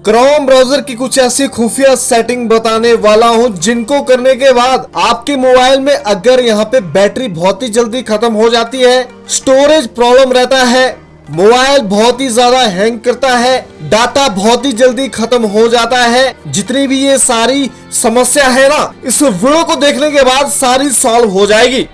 Chrome browser की कुछ ऐसी खुफिया सेटिंग बताने वाला हूं जिनको करने के बाद आपके मोबाइल में अगर यहां पे बैटरी बहुत ही जल्दी खत्म हो जाती है, स्टोरेज प्रॉब्लम रहता है, मोबाइल बहुत ही ज्यादा हैंग करता है, डाटा बहुत ही जल्दी खत्म हो जाता है, जितनी भी ये सारी समस्या है ना, इस वीडियो को देखने के बाद सारी सॉल्व हो जाएगी।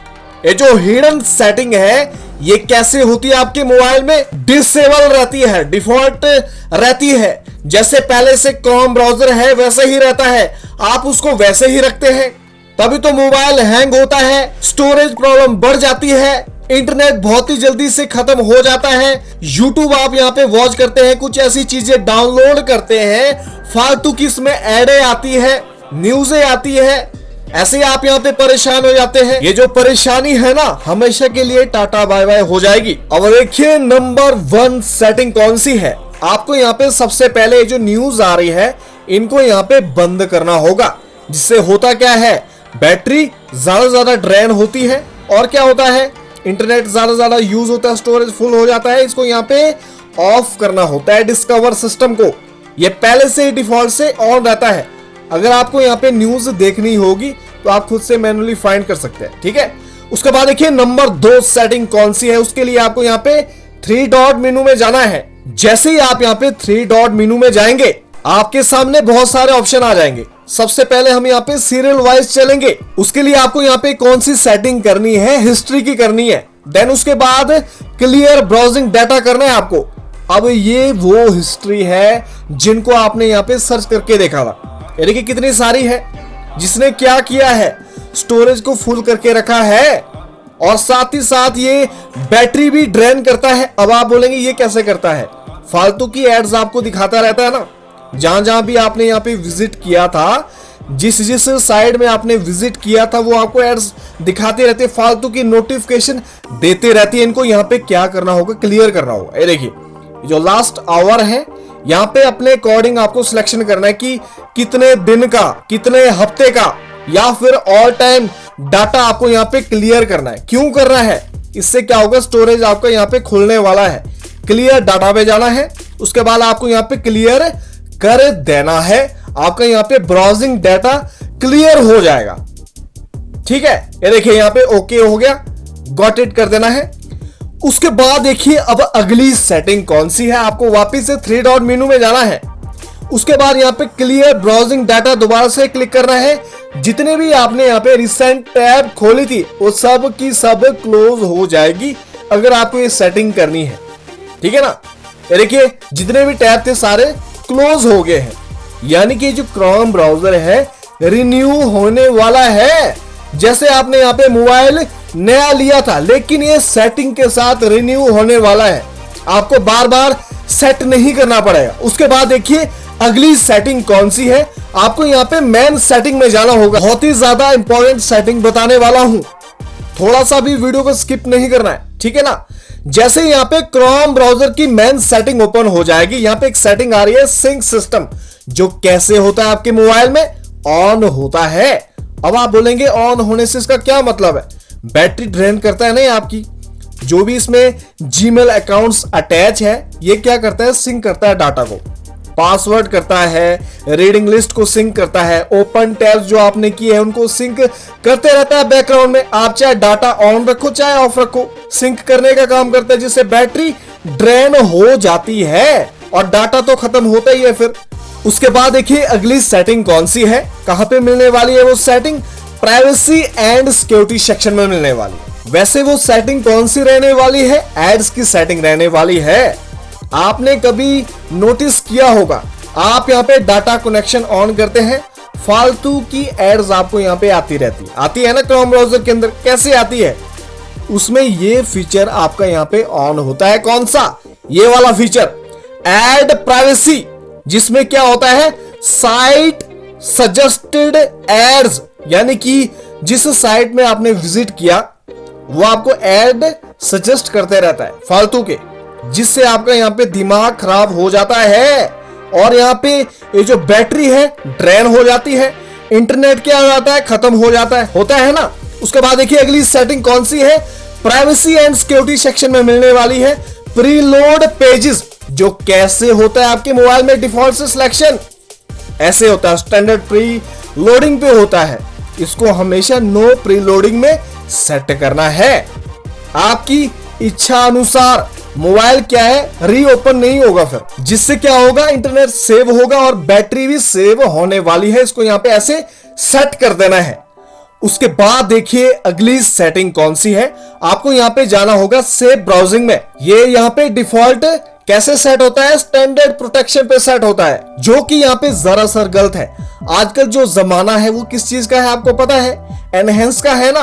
ये जो हिडन सेटिंग है ये कैसे होती है आपके मोबाइल में, डिसेबल रहती है, डिफॉल्ट रहती है, जैसे पहले से क्रोम ब्राउजर है वैसे ही रहता है, आप उसको वैसे ही रखते हैं, तभी तो मोबाइल हैंग होता है, स्टोरेज प्रॉब्लम बढ़ जाती है, इंटरनेट बहुत ही जल्दी से खत्म हो जाता है, यूट्यूब आप यहाँ पे वॉच करते हैं, कुछ ऐसी चीजें डाउनलोड करते हैं, फालतू की इसमें एडें आती है, न्यूज़ें आती है, ऐसे आप यहाँ पे परेशान हो जाते हैं। ये जो परेशानी है ना हमेशा के लिए टाटा बाय बाय हो जाएगी। अब देखिए नंबर 1 सेटिंग कौन सी है। आपको यहाँ पे सबसे पहले जो न्यूज आ रही है इनको यहाँ पे बंद करना होगा, जिससे होता क्या है, बैटरी ज्यादा ड्रेन होती है और क्या होता है, इंटरनेट ज्यादा यूज होता है, स्टोरेज फुल हो जाता है। इसको यहाँ पे ऑफ करना होता है डिस्कवर सिस्टम को, ये पहले से ही डिफॉल्ट से ऑन रहता है। अगर आपको यहाँ पे न्यूज देखनी होगी तो आप खुद से मैन्युअली फाइंड कर सकते हैं, ठीक है। उसके बाद देखिए नंबर 2 सेटिंग कौन सी है। उसके लिए आपको यहाँ पे 3 डॉट मेनू में जाना है। जैसे ही आप यहाँ पे 3 डॉट मेनू में जाएंगे आपके सामने बहुत सारे ऑप्शन आ जाएंगे। सबसे पहले हम यहाँ पे सीरियल वाइज चलेंगे। उसके लिए आपको यहाँ पे कौन सी सेटिंग करनी है, हिस्ट्री की करनी है। देन उसके बाद क्लियर ब्राउजिंग डाटा करना है आपको। अब ये वो हिस्ट्री है जिनको आपने यहाँ पे सर्च करके देखा था, यानी कि कितनी सारी है, जिसने क्या किया है, स्टोरेज को फुल करके रखा है और साथ ही साथ ये बैटरी भी ड्रेन करता है। अब आप बोलेंगे ये कैसे करता है, फालतू की एड्स आपको दिखाता रहता है ना, जहां भी आपने यहाँ पे विजिट किया था, जिस साइड में आपने विजिट किया था वो आपको एड्स दिखाते रहते, फालतू की नोटिफिकेशन देते रहती है। इनको यहाँ पे क्या करना होगा, क्लियर करना होगा। ये देखिए जो लास्ट आवर है यहाँ पे अपने अकॉर्डिंग आपको सिलेक्शन करना है कि कितने दिन का, कितने हफ्ते का या फिर ऑल टाइम डाटा आपको यहाँ पे क्लियर करना है। क्यों करना है, इससे क्या होगा, स्टोरेज आपका यहाँ पे खुलने वाला है। क्लियर डाटा पे जाना है, उसके बाद आपको यहाँ पे क्लियर कर देना है, आपका यहाँ पे ब्राउजिंग डाटा क्लियर हो जाएगा, ठीक है। ये देखिए यहाँ पे ओके हो गया, गॉट इट कर देना है। उसके बाद देखिए अब अगली सेटिंग कौन सी है, आपको वापस से 3 डॉट मेनू में जाना है। उसके बाद यहाँ पे क्लियर ब्राउजिंग डाटा दोबारा से क्लिक करना है। जितने भी आपने यहाँ पे रिसेंट टैब खोली थी वो सब की सब क्लोज हो जाएगी अगर आपको ये सेटिंग करनी है, ठीक है ना। देखिए जितने भी टैब थे सारे क्लोज हो गए हैं, यानी कि जो क्रोम ब्राउजर है रिन्यू होने वाला है। जैसे आपने यहाँ पे मोबाइल नया लिया था लेकिन ये सेटिंग के साथ रिन्यू होने वाला है, आपको बार बार सेट नहीं करना पड़ेगा। उसके बाद देखिए अगली सेटिंग कौन सी है, आपको यहाँ पे मेन सेटिंग में जाना होगा। बहुत ही ज्यादा इंपॉर्टेंट सेटिंग बताने वाला हूं, थोड़ा सा भी वीडियो को स्किप नहीं करना है, ठीक है ना। जैसे यहाँ पे क्रोम ब्राउजर की मेन सेटिंग ओपन हो जाएगी, यहाँ पे एक सेटिंग आ रही है सिंक सिस्टम, जो कैसे होता है आपके मोबाइल में, ऑन होता है। अब आप बोलेंगे ऑन होने से इसका क्या मतलब है, बैटरी ड्रेन करता है नहीं आपकी। जो भी इसमें जीमेल अकाउंट्स अटैच है ये क्या करता है, सिंक करता है डाटा को, पासवर्ड करता है, रीडिंग लिस्ट को सिंक करता है, ओपन टैब्स जो आपने किए हैं उनको सिंक करते रहता है बैकग्राउंड में। आप चाहे डाटा ऑन रखो चाहे ऑफ रखो, सिंक करने का काम करता है, जिससे बैटरी ड्रेन हो जाती है और डाटा तो खत्म होता ही है फिर। उसके बाद देखिए अगली सेटिंग कौन सी है, कहां पे मिलने वाली है वो setting, privacy and security section में मिलने वाली है। वैसे वो सेटिंग कौन सी रहने वाली है, एड्स की सेटिंग रहने वाली है। आपने कभी नोटिस किया होगा, आप यहाँ पे डाटा कनेक्शन ऑन करते हैं, फालतू की एड्स आपको यहाँ पे आती है ना क्रोम ब्राउजर के अंदर। कैसे आती है, उसमें ये फीचर आपका यहाँ पे ऑन होता है। कौन सा, ये वाला फीचर एड प्राइवेसी, जिसमें क्या होता है, साइट सजेस्टेड एड्स, यानी कि जिस साइट में आपने विजिट किया वो आपको एड सजेस्ट करते रहता है फालतू के, जिससे आपका यहाँ पे दिमाग खराब हो जाता है और यहाँ पे ये जो बैटरी है ड्रेन हो जाती है, इंटरनेट क्या हो जाता है, खत्म हो जाता है, होता है ना। उसके बाद देखिए अगली सेटिंग कौन सी है, प्राइवेसी एंड सिक्योरिटी सेक्शन में मिलने वाली है। प्रीलोड पेजेस, जो कैसे होता है आपके मोबाइल में डिफॉल्ट से सिलेक्शन ऐसे होता है, स्टैंडर्ड प्री लोडिंग पे होता है। इसको हमेशा नो प्री लोडिंग में सेट करना है। आपकी इच्छा अनुसार मोबाइल क्या है रीओपन नहीं होगा फिर, जिससे क्या होगा इंटरनेट सेव होगा और बैटरी भी सेव होने वाली है। इसको यहाँ पे ऐसे सेट कर देना है। उसके बाद देखिए अगली सेटिंग कौन सी है। आपको यहाँ पे जाना होगा सेव ब्राउजिंग में। ये यहाँ पे डिफॉल्ट कैसे सेट होता है, स्टैंडर्ड प्रोटेक्शन पे सेट होता है, जो कि यहाँ पे जरा सा गलत है। आजकल जो जमाना है वो किस चीज का है आपको पता है, एनहेंस का है ना।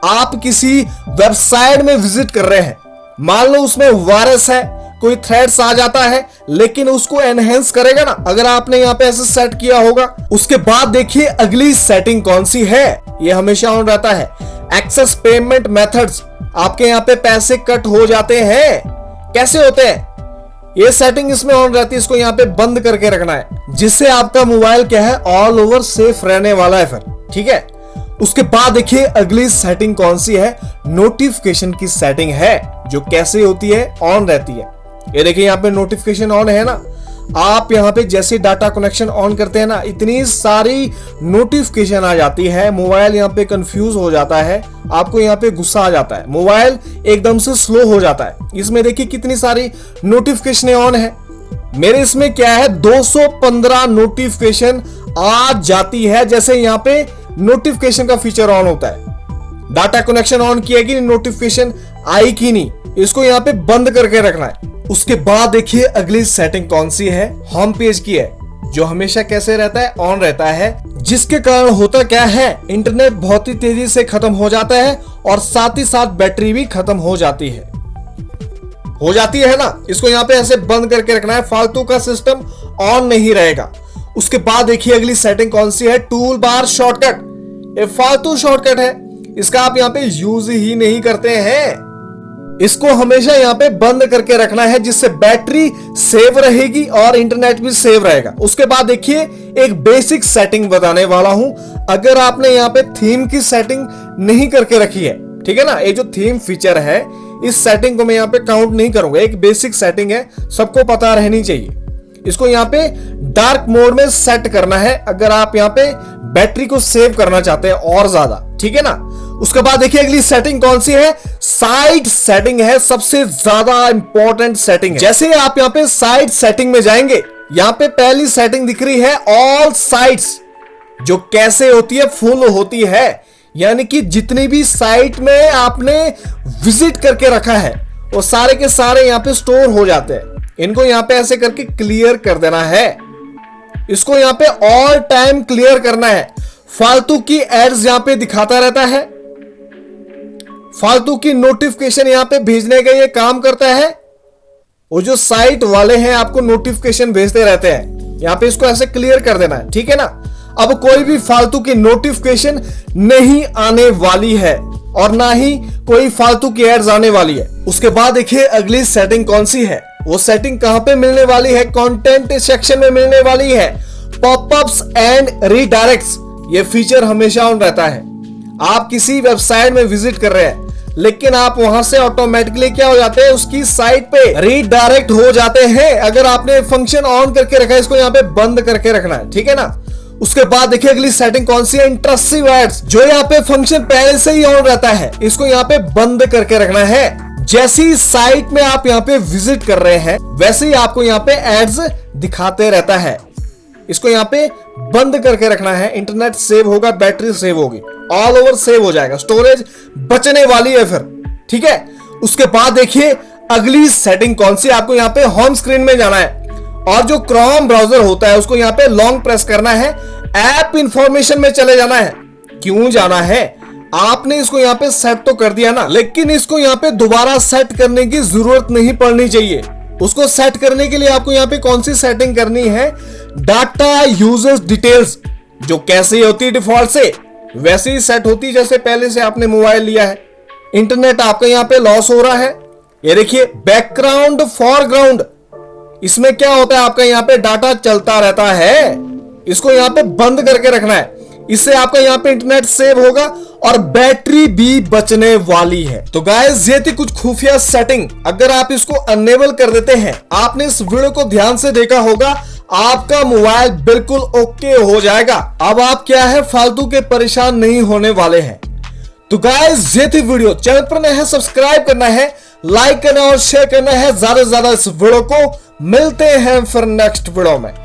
आप किसी वेबसाइट में विजिट कर रहे हैं, मान लो उसमें वायरस है, कोई थ्रेड्स आ जाता है, लेकिन उसको एनहेंस करेगा ना अगर आपने यहाँ पे ऐसे सेट किया होगा। उसके बाद देखिए अगली सेटिंग कौन सी है, ये हमेशा ऑन रहता है, एक्सेस पेमेंट मेथड्स। आपके यहाँ पे पैसे कट हो जाते हैं, कैसे होते हैं, ये सेटिंग इसमें ऑन रहती है। इसको यहाँ पे बंद करके रखना है, जिससे आपका मोबाइल क्या है ऑल ओवर सेफ रहने वाला है फिर, ठीक है। उसके बाद देखिए अगली सेटिंग कौन सी है, नोटिफिकेशन की सेटिंग है, जो कैसे होती है ऑन रहती है। ये देखिए यहाँ पे नोटिफिकेशन ऑन है ना। आप यहाँ पे जैसे डाटा कनेक्शन ऑन करते हैं ना, इतनी सारी नोटिफिकेशन आ जाती है, मोबाइल यहाँ पे कंफ्यूज हो जाता है, आपको यहाँ पे गुस्सा आ जाता है, मोबाइल एकदम से स्लो हो जाता है। इसमें देखिए कितनी सारी नोटिफिकेशन ऑन है। मेरे इसमें क्या है 215 नोटिफिकेशन आ जाती है, जैसे यहाँ पे नोटिफिकेशन का फीचर ऑन होता है। डाटा कनेक्शन ऑन किया कि नोटिफिकेशन आई कि नहीं, इसको यहाँ पे बंद करके रखना है। उसके बाद देखिए अगली सेटिंग कौन सी है, होम पेज की है, जो हमेशा कैसे रहता है ऑन रहता है, जिसके कारण होता क्या है इंटरनेट बहुत ही तेजी से खत्म हो जाता है और साथ ही साथ बैटरी भी खत्म हो जाती है ना। इसको यहाँ पे ऐसे बंद करके रखना है, फालतू का सिस्टम ऑन नहीं रहेगा। उसके बाद देखिए अगली सेटिंग कौन सी है, टूल बार शॉर्टकट। ये फालतू शॉर्टकट है, इसका आप यहाँ पे यूज ही नहीं करते हैं। इसको हमेशा यहाँ पे बंद करके रखना है, जिससे बैटरी सेव रहेगी और इंटरनेट भी सेव रहेगा। उसके बाद देखिए एक बेसिक सेटिंग बताने वाला हूं। अगर आपने यहाँ पे थीम की सेटिंग नहीं करके रखी है, ठीक है ना, ये जो थीम फीचर है इस सेटिंग को मैं यहाँ पे काउंट नहीं करूंगा। एक बेसिक सेटिंग है, सबको पता रहनी चाहिए। इसको यहाँ पे डार्क मोड में सेट करना है अगर आप यहाँ पे बैटरी को सेव करना चाहते हैं और ज्यादा, ठीक है ना। उसके बाद देखिए अगली सेटिंग कौन सी है, साइड सेटिंग है, सबसे ज्यादा इंपॉर्टेंट सेटिंग है। जैसे आप यहाँ पे साइड सेटिंग में जाएंगे, यहाँ पे पहली सेटिंग दिख रही है ऑल साइट्स, जो कैसे होती है फुल होती है, यानी कि जितनी भी साइट में आपने विजिट करके रखा है वो सारे के सारे यहाँ पे स्टोर हो जाते हैं। इनको यहाँ पे ऐसे करके क्लियर कर देना है। इसको यहाँ पे ऑल टाइम क्लियर करना है। फालतू की एड्स यहाँ पे दिखाता रहता है, फालतू की नोटिफिकेशन यहाँ पे भेजने का ये काम करता है। वो जो साइट वाले हैं आपको नोटिफिकेशन भेजते रहते हैं, यहाँ पे इसको ऐसे क्लियर कर देना है, ठीक है ना। अब कोई भी फालतू की नोटिफिकेशन नहीं आने वाली है और ना ही कोई फालतू की एड्स आने वाली है। उसके बाद देखिए अगली सेटिंग कौन सी है, वो सेटिंग कहां पे मिलने वाली है, कंटेंट सेक्शन में मिलने वाली है। पॉपअप्स एंड रीडायरेक्ट्स, ये फीचर हमेशा ऑन रहता है। आप किसी वेबसाइट में विजिट कर रहे हैं, लेकिन आप वहां से ऑटोमेटिकली क्या हो जाते हैं, उसकी साइट पे रीडायरेक्ट हो जाते हैं। अगर आपने फंक्शन ऑन करके रखा है, इसको यहाँ पे बंद करके रखना है, ठीक है ना। उसके बाद देखिए अगली सेटिंग कौन सी है, इंटरसिव एड्स, जो यहाँ पे फंक्शन पहले से ही ऑन रहता है, इसको यहाँ पे बंद करके रखना है। जैसी साइट में आप यहाँ पे विजिट कर रहे हैं, वैसे ही आपको यहाँ पे एड्स दिखाते रहता है। इसको यहाँ पे बंद करके रखना है। इंटरनेट सेव होगा, बैटरी सेव होगी, ऑल ओवर सेव हो जाएगा, स्टोरेज बचने वाली है फिर, ठीक है। उसके बाद देखिए अगली सेटिंग कौन सी, आपको यहाँ पे होम स्क्रीन में जाना है और जो क्रोम ब्राउजर होता है उसको यहाँ पे लॉन्ग प्रेस करना है, ऐप इंफॉर्मेशन में चले जाना है। क्यों जाना है, आपने इसको यहाँ पे सेट तो कर दिया ना, लेकिन इसको यहाँ पे दोबारा सेट करने की जरूरत नहीं पड़नी चाहिए। उसको सेट करने के लिए आपको यहाँ पे कौन सी सेटिंग करनी है, डाटा यूजर्स डिटेल्स, जो कैसे होती है डिफॉल्ट से वैसे ही सेट होती है जैसे पहले से आपने मोबाइल लिया है। इंटरनेट आपका यहाँ पे लॉस हो रहा है, ये देखिए बैकग्राउंड फॉरग्राउंड, इसमें क्या होता है आपका यहाँ पे डाटा चलता रहता है, इसको यहाँ पे बंद करके रखना है। इससे आपका यहाँ पे इंटरनेट सेव होगा और बैटरी भी बचने वाली है। तो गाइस ये थी कुछ खुफिया सेटिंग। अगर आप इसको अनेबल कर देते हैं, आपने इस वीडियो को ध्यान से देखा होगा, आपका मोबाइल बिल्कुल ओके हो जाएगा। अब आप क्या है फालतू के परेशान नहीं होने वाले हैं। तो गाइस ये थी वीडियो। चैनल पर नए हैं, सब्सक्राइब करना है, लाइक करना और शेयर करना है ज्यादा से ज्यादा इस वीडियो को। मिलते हैं फिर नेक्स्ट वीडियो में।